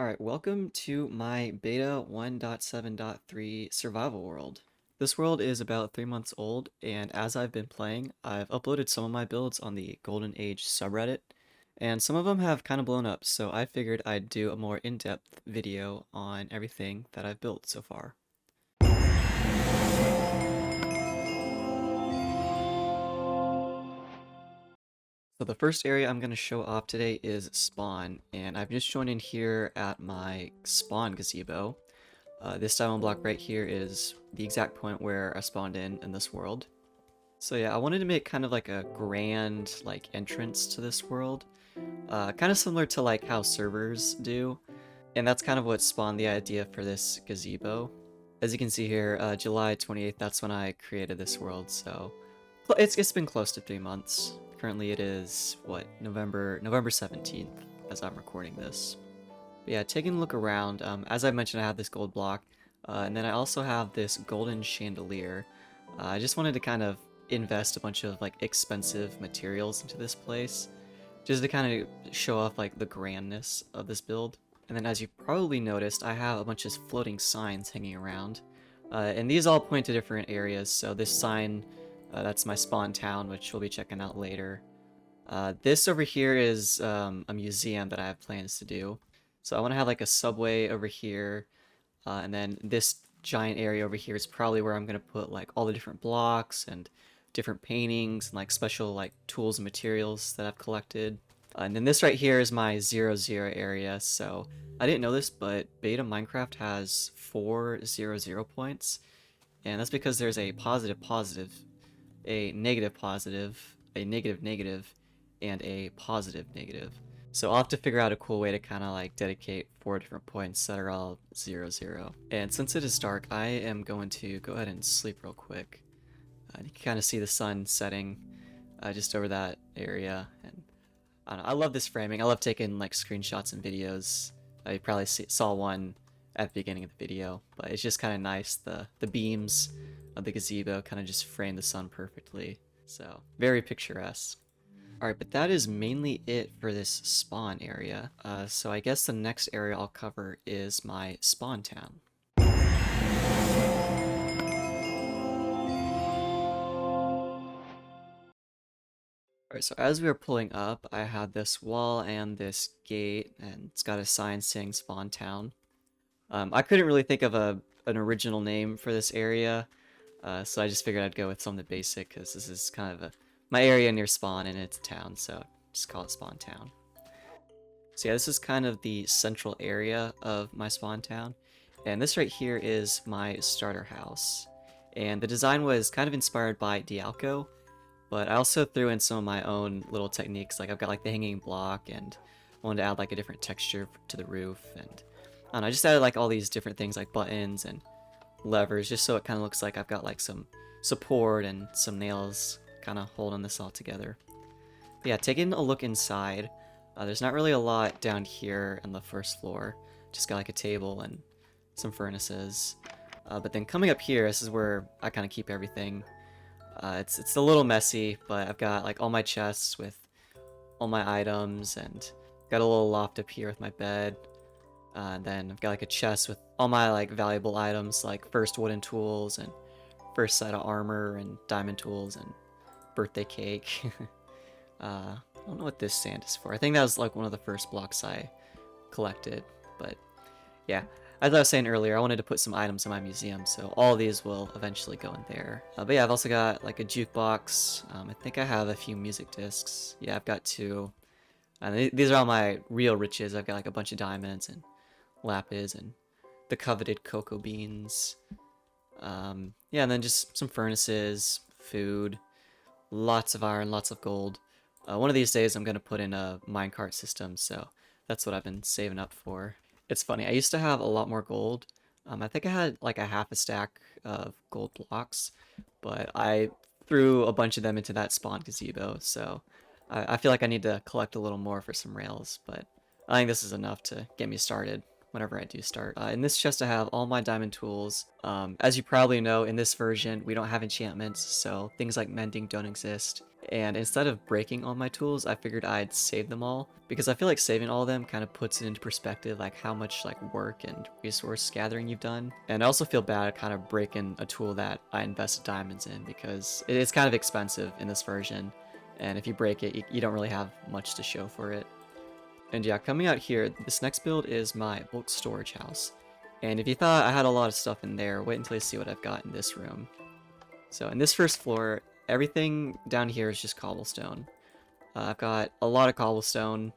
Alright, welcome to my beta 1.7.3 survival world. This world is about 3 months old, and as I've been playing, I've uploaded some of my builds on the Golden Age subreddit, and some of them have kind of blown up, so I figured I'd do a more in-depth video on everything that I've built so far. So the first area I'm going to show off today is spawn, and I've just joined in here at my spawn gazebo. This diamond block right here is the exact point where I spawned in this world. So yeah, I wanted to make kind of like a grand entrance to this world, kind of similar to like how servers do, and that's kind of what spawned the idea for this gazebo. As you can see here, July 28th, that's when I created this world, so it's been close to 3 months. Currently it is, what, November 17th as I'm recording this. But yeah, taking a look around, as I mentioned, I have this gold block, and then I also have this golden chandelier. I just wanted to kind of invest a bunch of like expensive materials into this place, just to kind of show off like the grandness of this build. And then as you probably noticed, I have a bunch of floating signs hanging around, and these all point to different areas. So this sign, that's my spawn town, which we'll be checking out later. This over here is a museum that I have plans to do. So I want to have like a subway over here, and then this giant area over here is probably where I'm going to put like all the different blocks and different paintings and like special like tools and materials that I've collected. And then this right here is my 0, 0 area. So I didn't know this, but beta Minecraft has 4 0, 0 points, and that's because there's a positive positive, a negative positive, a negative negative, and a positive negative. So I'll have to figure out a cool way to kind of like dedicate 4 different points that are all 0, 0. And since it is dark, I am going to go ahead and sleep real quick. You can kind of see the sun setting just over that area. And I don't know, I love this framing. I love taking like screenshots and videos. You probably saw one at the beginning of the video, but it's just kind of nice. The beams of the gazebo kind of just frame the sun perfectly. So very picturesque. Alright, but that is mainly it for this spawn area. So I guess the next area I'll cover is my spawn town. Alright, so as we were pulling up, I had this wall and this gate, and it's got a sign saying spawn town. I couldn't really think of an original name for this area, so I just figured I'd go with something basic, because this is kind of my area near spawn, and it's a town, so just call it spawn town. So yeah, this is kind of the central area of my spawn town, and this right here is my starter house. And the design was kind of inspired by Dialco, but I also threw in some of my own little techniques. Like I've got like the hanging block, and wanted to add like a different texture to the roof, and I don't know, I just added like all these different things like buttons and levers, just so it kind of looks like I've got like some support and some nails kind of holding this all together. But yeah, taking a look inside, there's not really a lot down here on the first floor. Just got like a table and some furnaces. But then coming up here, this is where I kind of keep everything. It's a little messy, but I've got like all my chests with all my items, and got a little loft up here with my bed. And then I've got like a chest with all my like valuable items, like first wooden tools and first set of armor and diamond tools and birthday cake. I don't know what this sand is for. I think that was like one of the first blocks I collected. But yeah, as I was saying earlier, I wanted to put some items in my museum, so all of these will eventually go in there. But yeah, I've also got like a jukebox. I think I have a few music discs. Yeah, I've got 2. And these are all my real riches. I've got like a bunch of diamonds and lapis and the coveted cocoa beans. Yeah, and then just some furnaces, food, lots of iron, lots of gold. One of these days I'm going to put in a minecart system, so that's what I've been saving up for. It's funny, I used to have a lot more gold. I think I had like a half a stack of gold blocks, but I threw a bunch of them into that spawn gazebo, so I feel like I need to collect a little more for some rails, but I think this is enough to get me started. whenever I do start. In this chest I have all my diamond tools. As you probably know, in this version we don't have enchantments, so things like mending don't exist. And instead of breaking all my tools, I figured I'd save them all, because I feel like saving all of them kind of puts it into perspective, like how much like work and resource gathering you've done. And I also feel bad kind of breaking a tool that I invested diamonds in, because it's kind of expensive in this version, and if you break it, you don't really have much to show for it. And yeah, coming out here, this next build is my bulk storage house. And if you thought I had a lot of stuff in there, wait until you see what I've got in this room. So in this first floor, everything down here is just cobblestone. I've got a lot of cobblestone,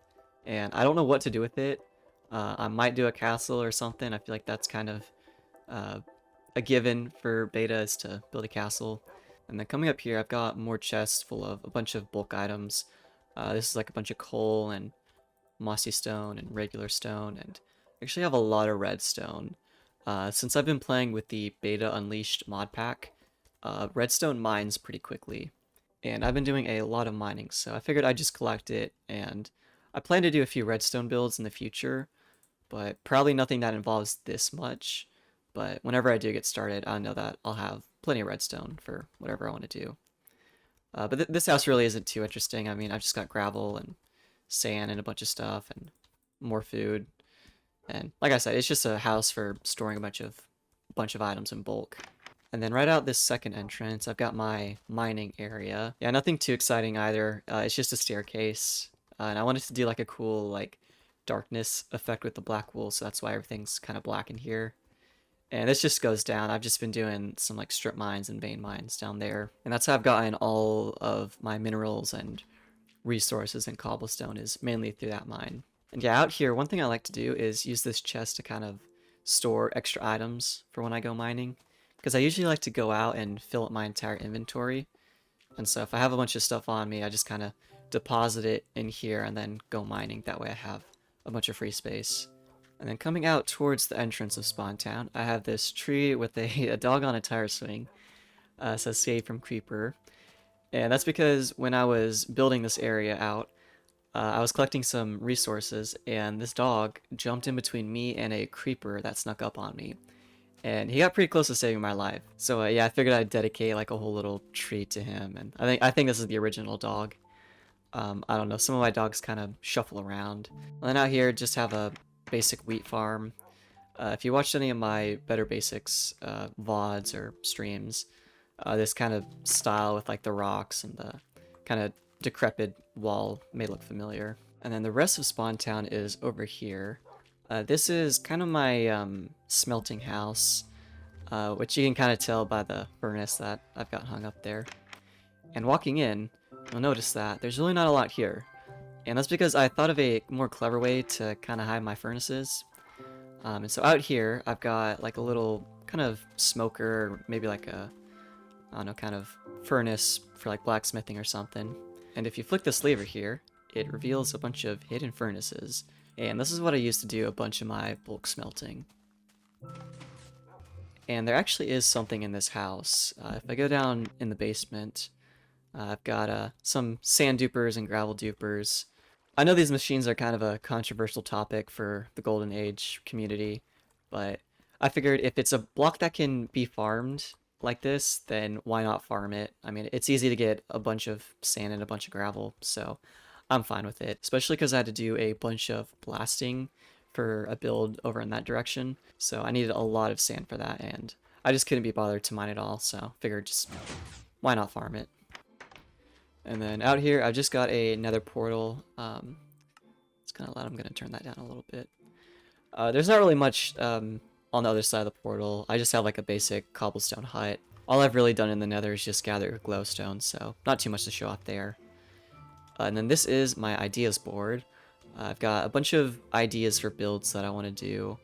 and I don't know what to do with it. I might do a castle or something. I feel like that's kind of a given for beta, is to build a castle. And then coming up here, I've got more chests full of a bunch of bulk items. This is like a bunch of coal and mossy stone and regular stone, and I actually have a lot of redstone. Since I've been playing with the Beta Unleashed mod pack, redstone mines pretty quickly, and I've been doing a lot of mining, so I figured I'd just collect it, and I plan to do a few redstone builds in the future, but probably nothing that involves this much. But whenever I do get started, I know that I'll have plenty of redstone for whatever I want to do. But this house really isn't too interesting. I mean, I've just got gravel and sand and a bunch of stuff and more food. And like I said, it's just a house for storing a bunch of items in bulk. And then right out this second entrance, I've got my mining area. Yeah, nothing too exciting either. It's just a staircase. And I wanted to do like a cool like darkness effect with the black wool, so that's why everything's kind of black in here. And this just goes down. I've just been doing some like strip mines and vein mines down there. And that's how I've gotten all of my minerals and resources and cobblestone, is mainly through that mine. And yeah, out here, one thing I like to do is use this chest to kind of store extra items for when I go mining, because I usually like to go out and fill up my entire inventory. And so if I have a bunch of stuff on me, I just kind of deposit it in here and then go mining. That way I have a bunch of free space. And then coming out towards the entrance of Spawn Town, I have this tree with a dog on a tire swing. It says save from creeper. And that's because when I was building this area out, I was collecting some resources, and this dog jumped in between me and a creeper that snuck up on me. And he got pretty close to saving my life. So yeah, I figured I'd dedicate like a whole little tree to him. And I think this is the original dog. I don't know, some of my dogs kind of shuffle around. And then out here, just have a basic wheat farm. If you watched any of my Better Basics VODs or streams, this kind of style with like the rocks and the kind of decrepit wall may look familiar. And then the rest of Spawn Town is over here. This is kind of my smelting house, which you can kind of tell by the furnace that I've got hung up there. And walking in, you'll notice that there's really not a lot here. And that's because I thought of a more clever way to kind of hide my furnaces. And so out here, I've got like a little kind of smoker, maybe like a, I don't know, kind of furnace for like blacksmithing or something. And if you flick this lever here, it reveals a bunch of hidden furnaces. And this is what I used to do a bunch of my bulk smelting. And there actually is something in this house. If I go down in the basement, I've got some sand dupers and gravel dupers. I know these machines are kind of a controversial topic for the Golden Age community, but I figured if it's a block that can be farmed like this, then why not farm it? I mean, it's easy to get a bunch of sand and a bunch of gravel, so I'm fine with it, especially because I had to do a bunch of blasting for a build over in that direction, so I needed a lot of sand for that, and I just couldn't be bothered to mine it all, so figured just why not farm it. And then out here, I've just got a nether portal. It's kind of loud. I'm going to turn that down a little bit. There's not really much on the other side of the portal. I just have like a basic cobblestone hut. All I've really done in the nether is just gather glowstone, so not too much to show off there. And then this is my ideas board. I've got a bunch of ideas for builds that I want to do.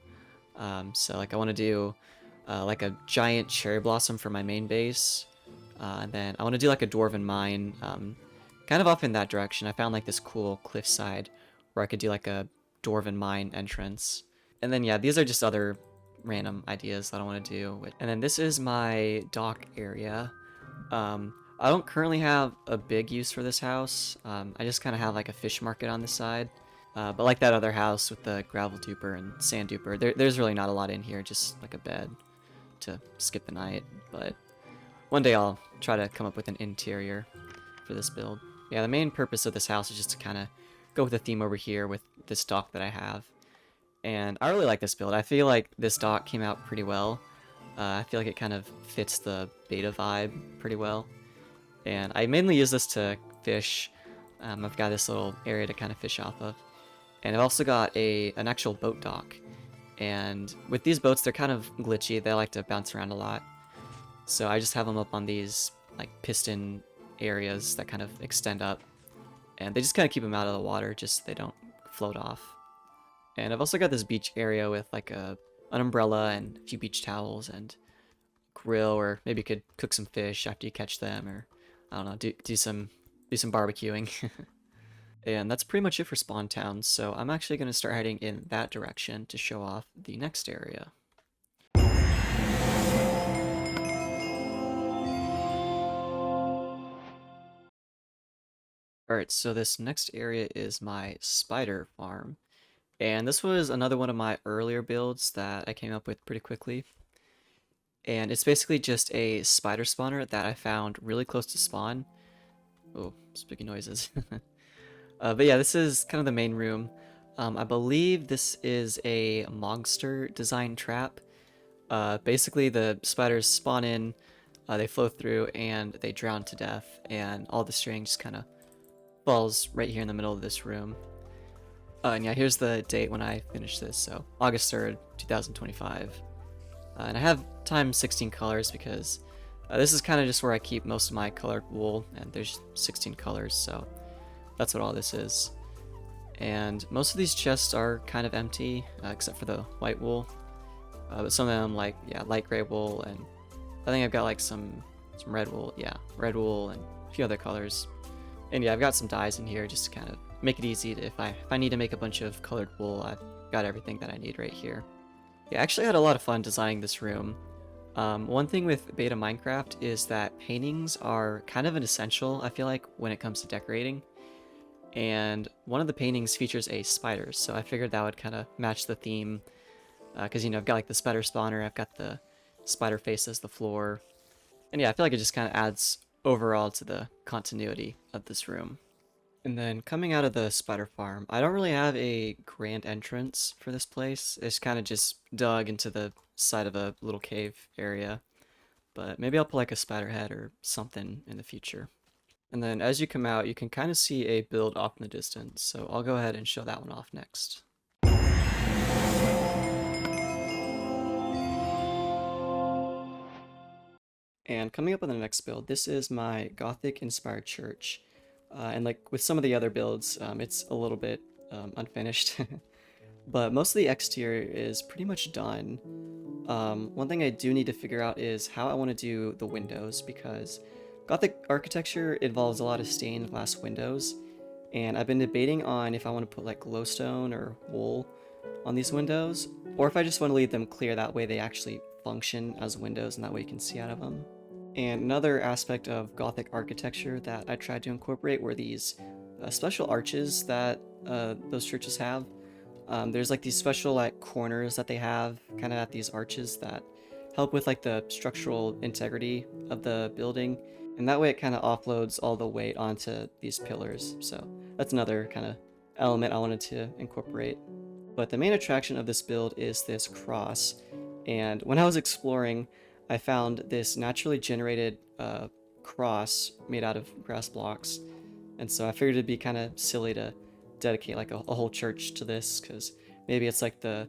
So like I want to do like a giant cherry blossom for my main base. And then I want to do like a dwarven mine, kind of off in that direction. I found like this cool cliffside where I could do like a dwarven mine entrance. And then yeah, these are just other random ideas that I want to do. And then this is my dock area. I don't currently have a big use for this house. I just kind of have like a fish market on the side. But like that other house with the gravel duper and sand duper, there's really not a lot in here, just like a bed to skip the night. But one day I'll try to come up with an interior for this build. Yeah, the main purpose of this house is just to kind of go with the theme over here with this dock that I have. And I really like this build. I feel like this dock came out pretty well. I feel like it kind of fits the beta vibe pretty well. And I mainly use this to fish. I've got this little area to kind of fish off of. And I've also got an actual boat dock. And with these boats, they're kind of glitchy. They like to bounce around a lot. So I just have them up on these like piston areas that kind of extend up. And they just kind of keep them out of the water, just so they don't float off. And I've also got this beach area with like an umbrella and a few beach towels and grill, or maybe you could cook some fish after you catch them, or I don't know, do some barbecuing. And that's pretty much it for Spawn Town, so I'm actually going to start heading in that direction to show off the next area. Alright, so this next area is my spider farm. And this was another one of my earlier builds that I came up with pretty quickly. And it's basically just a spider spawner that I found really close to spawn. Oh, spooky noises. But yeah, this is kind of the main room. I believe this is a monster design trap. Basically, the spiders spawn in, they flow through, and they drown to death. And all the string just kind of falls right here in the middle of this room. And yeah, here's the date when I finished this, so August 3rd, 2025. And I have times 16 colors because this is kind of just where I keep most of my colored wool, and there's 16 colors, so that's what all this is. And most of these chests are kind of empty, except for the white wool. But some of them, like, yeah, light gray wool, and I think I've got like some red wool, yeah, red wool, and a few other colors. And yeah, I've got some dyes in here just to kind of make it easy to, if I need to make a bunch of colored wool, I've got everything that I need right here. Yeah, I actually had a lot of fun designing this room. One thing with beta Minecraft is that paintings are kind of an essential, I feel like, when it comes to decorating. And one of the paintings features a spider, so I figured that would kind of match the theme. Because, you know, I've got like the spider spawner, I've got the spider face as the floor. And yeah, I feel like it just kind of adds overall to the continuity of this room. And then coming out of the spider farm, I don't really have a grand entrance for this place. It's kind of just dug into the side of a little cave area. But maybe I'll put like a spider head or something in the future. And then as you come out, you can kind of see a build off in the distance. So I'll go ahead and show that one off next. And coming up on the next build, this is my Gothic-inspired church. And like with some of the other builds, it's a little bit unfinished. But most of the exterior is pretty much done. One thing I do need to figure out is how I want to do the windows, because Gothic architecture involves a lot of stained glass windows. And I've been debating on if I want to put like glowstone or wool on these windows, or if I just want to leave them clear, that way they actually function as windows and that way you can see out of them. And another aspect of Gothic architecture that I tried to incorporate were these special arches that those churches have. There's like these special like corners that they have kind of at these arches that help with like the structural integrity of the building, and that way it kind of offloads all the weight onto these pillars. So that's another kind of element I wanted to incorporate. But the main attraction of this build is this cross, and when I was exploring, I found this naturally generated cross made out of grass blocks, and so I figured it'd be kind of silly to dedicate like a whole church to this, because maybe it's like the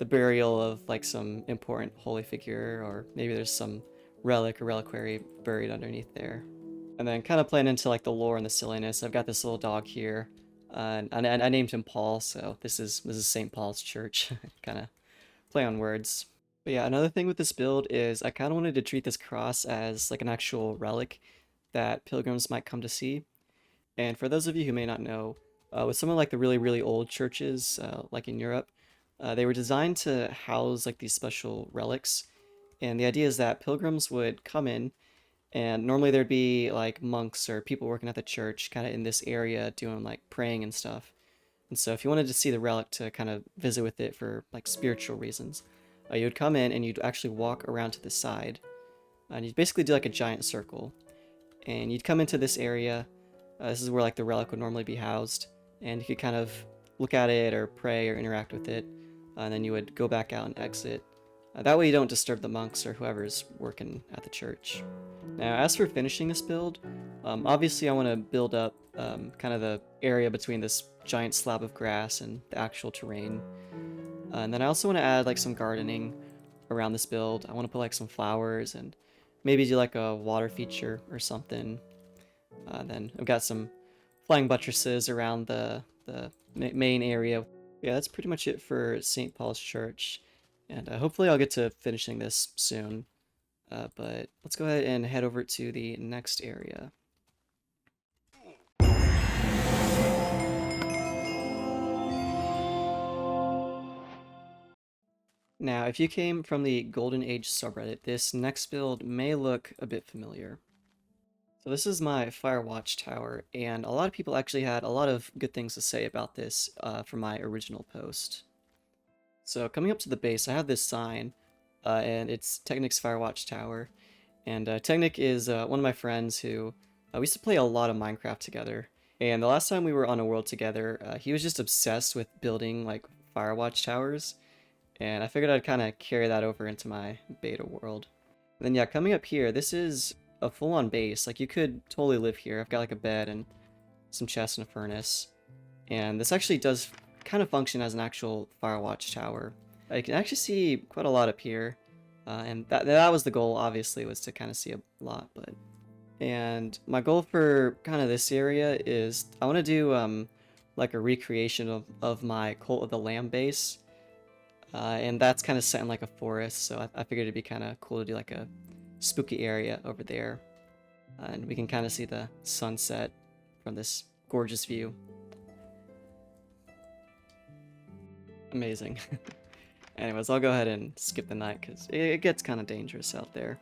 burial of like some important holy figure, or maybe there's some relic or reliquary buried underneath there. And then kind of playing into like the lore and the silliness, I've got this little dog here, and I named him Paul, so this is St. Paul's Church. Kind of play on words. But yeah, another thing with this build is I kind of wanted to treat this cross as like an actual relic that pilgrims might come to see. And for those of you who may not know, with some of like the really old churches, like in Europe, they were designed to house like these special relics. And the idea is that pilgrims would come in, and normally there'd be like monks or people working at the church kind of in this area doing like praying and stuff. And so if you wanted to see the relic to kind of visit with it for like spiritual reasons, you would come in and you'd actually walk around to the side. And you'd basically do like a giant circle. And you'd come into this area. This is where like the relic would normally be housed. And you could kind of look at it or pray or interact with it. And then you would go back out and exit. That way you don't disturb the monks or whoever's working at the church. Now, as for finishing this build, obviously I want to build up kind of the area between this giant slab of grass and the actual terrain. And then I also want to add like some gardening around this build. I want to put like some flowers and maybe do like a water feature or something. Then I've got some flying buttresses around the main area. Yeah, that's pretty much it for St. Paul's Church. And hopefully I'll get to finishing this soon. But let's go ahead and head over to the next area. Now, if you came from the Golden Age subreddit, this next build may look a bit familiar. So this is my Firewatch tower, and a lot of people actually had a lot of good things to say about this from my original post. So coming up to the base, I have this sign, and it's Technic's Firewatch tower. And Technic is one of my friends who we used to play a lot of Minecraft together. And the last time we were on a world together, he was just obsessed with building like Firewatch towers. And I figured I'd kind of carry that over into my beta world. And then yeah, coming up here, this is a full-on base. Like you could totally live here. I've got like a bed and some chests and a furnace. And this actually does kind of function as an actual Firewatch tower. You can actually see quite a lot up here. And that was the goal, obviously, was to kind of see a lot. And my goal for kind of this area is I want to do like a recreation of my Cult of the Lamb base. And that's kind of set in like a forest, so I figured it'd be kind of cool to do like a spooky area over there. And we can kind of see the sunset from this gorgeous view. Amazing. Anyways, I'll go ahead and skip the night because it gets kind of dangerous out there.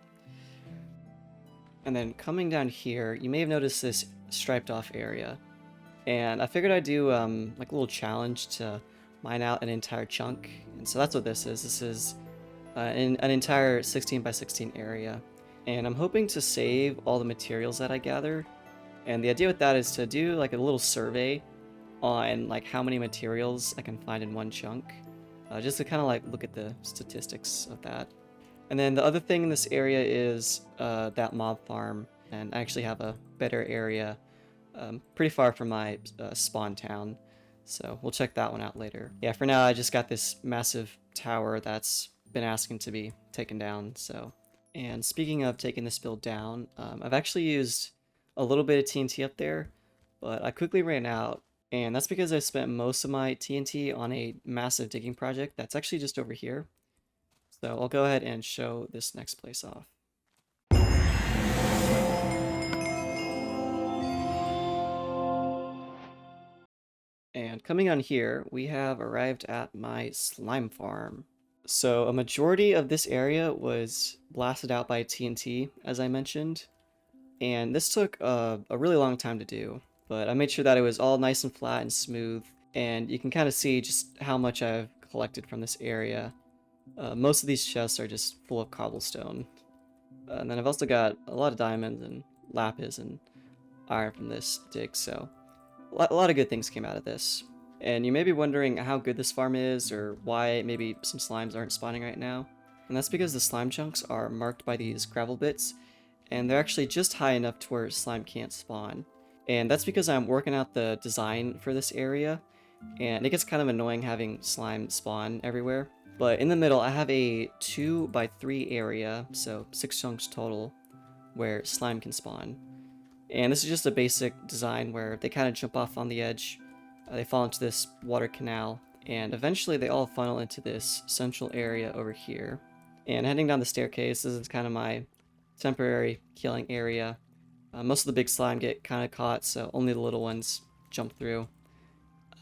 And then coming down here, you may have noticed this striped off area. And I figured I'd do like a little challenge to mine out an entire chunk. And so that's what this is. This is an entire 16 by 16 area. And I'm hoping to save all the materials that I gather. And the idea with that is to do like a little survey on like how many materials I can find in one chunk. Just to kind of like look at the statistics of that. And then the other thing in this area is that mob farm. And I actually have a better area pretty far from my spawn town. So we'll check that one out later. Yeah, for now I just got this massive tower that's been asking to be taken down. So, and speaking of taking this build down, I've actually used a little bit of TNT up there, but I quickly ran out. And that's because I spent most of my TNT on a massive digging project that's actually just over here. So I'll go ahead and show this next place off. And coming on here, we have arrived at my slime farm. So a majority of this area was blasted out by TNT, as I mentioned. And this took a really long time to do. But I made sure that it was all nice and flat and smooth. And you can kind of see just how much I've collected from this area. Most of these chests are just full of cobblestone. And then I've also got a lot of diamonds and lapis and iron from this dig, so a lot of good things came out of this. And you may be wondering how good this farm is, or why maybe some slimes aren't spawning right now. And that's because the slime chunks are marked by these gravel bits, and they're actually just high enough to where slime can't spawn. And that's because I'm working out the design for this area, and it gets kind of annoying having slime spawn everywhere. But in the middle, I have a 2 by 3 area, so 6 chunks total, where slime can spawn. And this is just a basic design where they kind of jump off on the edge, they fall into this water canal, and eventually they all funnel into this central area over here. And heading down the staircase, this is kind of my temporary killing area. Most of the big slime get kind of caught, so only the little ones jump through.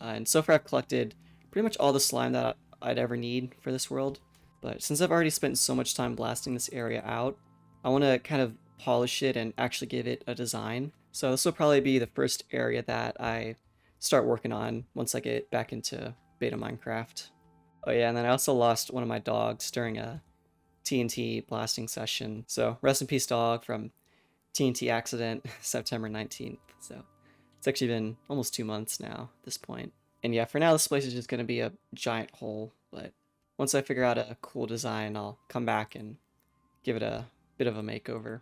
And so far I've collected pretty much all the slime that I'd ever need for this world. But since I've already spent so much time blasting this area out, I want to kind of polish it and actually give it a design. So this will probably be the first area that I start working on once I get back into beta Minecraft. Oh yeah, and then I also lost one of my dogs during a TNT blasting session. So rest in peace, dog, from TNT accident, September 19th. So it's actually been almost 2 months now at this point. And yeah, for now this place is just going to be a giant hole, but once I figure out a cool design, I'll come back and give it a bit of a makeover.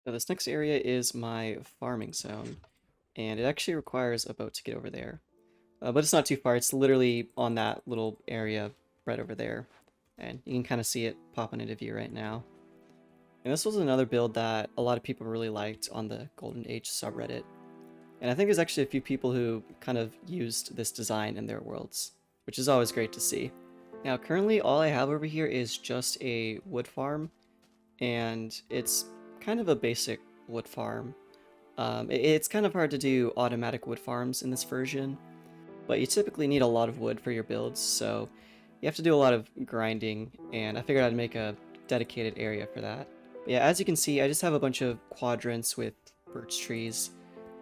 So this next area is my farming zone, and it actually requires a boat to get over there. But it's not too far, it's literally on that little area right over there. And you can kind of see it popping into view right now. And this was another build that a lot of people really liked on the Golden Age subreddit. And I think there's actually a few people who kind of used this design in their worlds, which is always great to see. Now currently all I have over here is just a wood farm, and it's kind of a basic wood farm. It's kind of hard to do automatic wood farms in this version, but you typically need a lot of wood for your builds, so you have to do a lot of grinding, and I figured I'd make a dedicated area for that. But yeah, as you can see, I just have a bunch of quadrants with birch trees,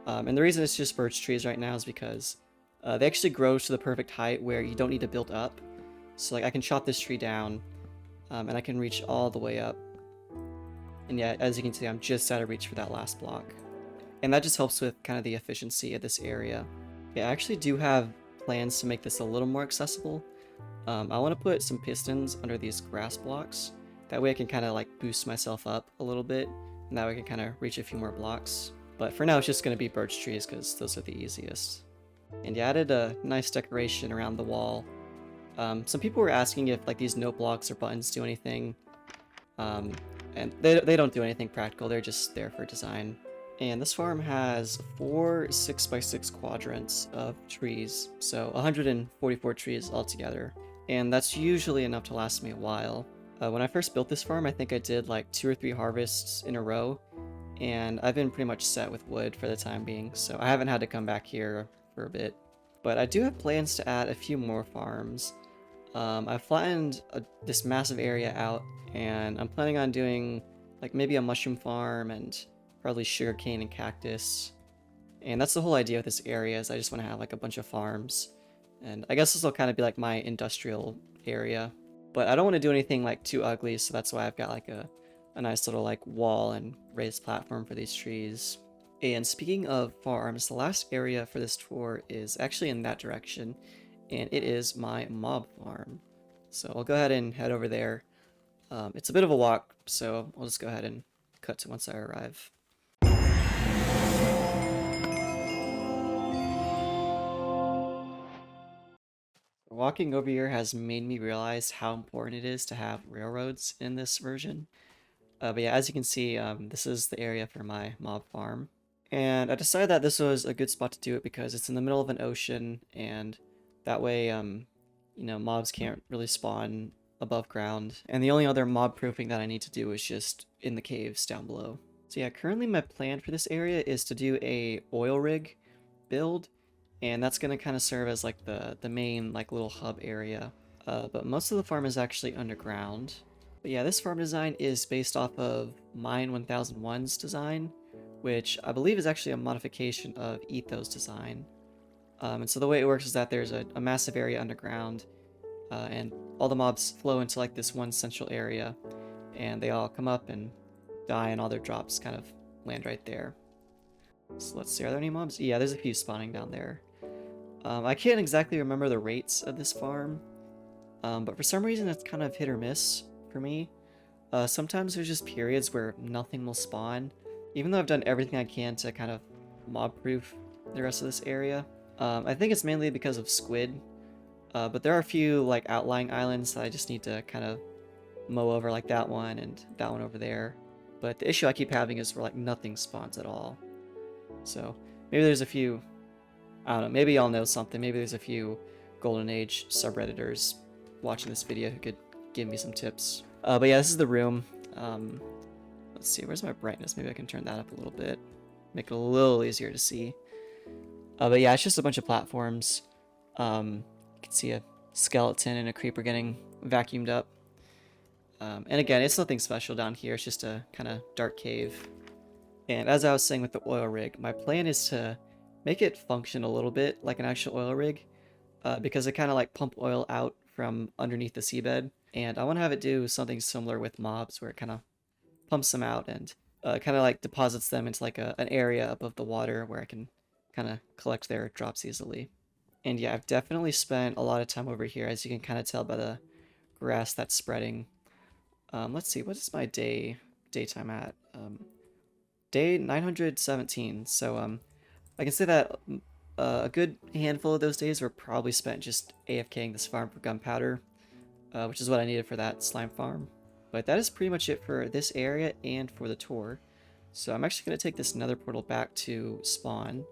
and the reason it's just birch trees right now is because they actually grow to the perfect height where you don't need to build up. So like I can chop this tree down, and I can reach all the way up. And yeah, as you can see, I'm just out of reach for that last block. And that just helps with kind of the efficiency of this area. Yeah, I actually do have plans to make this a little more accessible. I want to put some pistons under these grass blocks. That way I can kind of like boost myself up a little bit, and that way I can kind of reach a few more blocks. But for now, it's just going to be birch trees because those are the easiest. And yeah, I added a nice decoration around the wall. Some people were asking if like these note blocks or buttons do anything. And they don't do anything practical, they're just there for design. And this farm has 4 6x6 quadrants of trees, so 144 trees altogether. And that's usually enough to last me a while. When I first built this farm, I think I did like 2 or 3 harvests in a row, and I've been pretty much set with wood for the time being, so I haven't had to come back here for a bit. But I do have plans to add a few more farms. I've flattened this massive area out, and I'm planning on doing like maybe a mushroom farm and probably sugarcane and cactus. And that's the whole idea of this area, is I just want to have like a bunch of farms. And I guess this will kind of be like my industrial area. But I don't want to do anything like too ugly, so that's why I've got like a nice little like wall and raised platform for these trees. And speaking of farms, the last area for this tour is actually in that direction, and it is my mob farm. So I'll go ahead and head over there. It's a bit of a walk, so I'll just go ahead and cut to once I arrive. Walking over here has made me realize how important it is to have railroads in this version. But yeah, as you can see, this is the area for my mob farm. And I decided that this was a good spot to do it because it's in the middle of an ocean, and that way, you know, mobs can't really spawn above ground. And the only other mob proofing that I need to do is just in the caves down below. So yeah, currently my plan for this area is to do a oil rig build, and that's going to kind of serve as like the main like little hub area. But most of the farm is actually underground. But yeah, this farm design is based off of Mine 1001's design, which I believe is actually a modification of Etho's design. And so the way it works is that there's a massive area underground, and all the mobs flow into like this one central area, and they all come up and die, and all their drops kind of land right there. So let's see, are there any mobs? Yeah, there's a few spawning down there. I can't exactly remember the rates of this farm, but for some reason it's kind of hit or miss for me. Sometimes there's just periods where nothing will spawn, even though I've done everything I can to kind of mob-proof the rest of this area. I think it's mainly because of squid, but there are a few like outlying islands that I just need to kind of mow over, like that one and that one over there. But the issue I keep having is where like nothing spawns at all. So maybe there's a few, I don't know, maybe I'll know something. Maybe there's a few Golden Age subredditors watching this video who could give me some tips. But yeah, this is the room. Let's see, where's my brightness? Maybe I can turn that up a little bit, make it a little easier to see. But yeah, it's just a bunch of platforms. You can see a skeleton and a creeper getting vacuumed up. And again, it's nothing special down here. It's just a kind of dark cave. And as I was saying with the oil rig, my plan is to make it function a little bit like an actual oil rig, because I kind of like pump oil out from underneath the seabed. And I want to have it do something similar with mobs, where it kind of pumps them out and kind of like deposits them into like an area above the water where I can kind of collect their drops easily. And yeah, I've definitely spent a lot of time over here, as you can kind of tell by the grass that's spreading. Let's see, what is my daytime at? Day 917. So I can say that a good handful of those days were probably spent just AFKing this farm for gunpowder, which is what I needed for that slime farm. But that is pretty much it for this area and for the tour. So I'm actually going to take this nether portal back to spawn.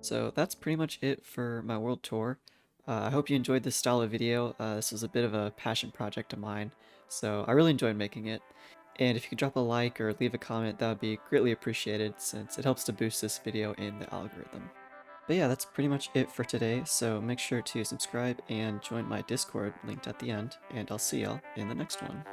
So that's pretty much it for my world tour. I hope you enjoyed this style of video. This was a bit of a passion project of mine, so I really enjoyed making it. And if you could drop a like or leave a comment, that would be greatly appreciated, since it helps to boost this video in the algorithm. But yeah, that's pretty much it for today, so make sure to subscribe and join my Discord linked at the end, and I'll see y'all in the next one.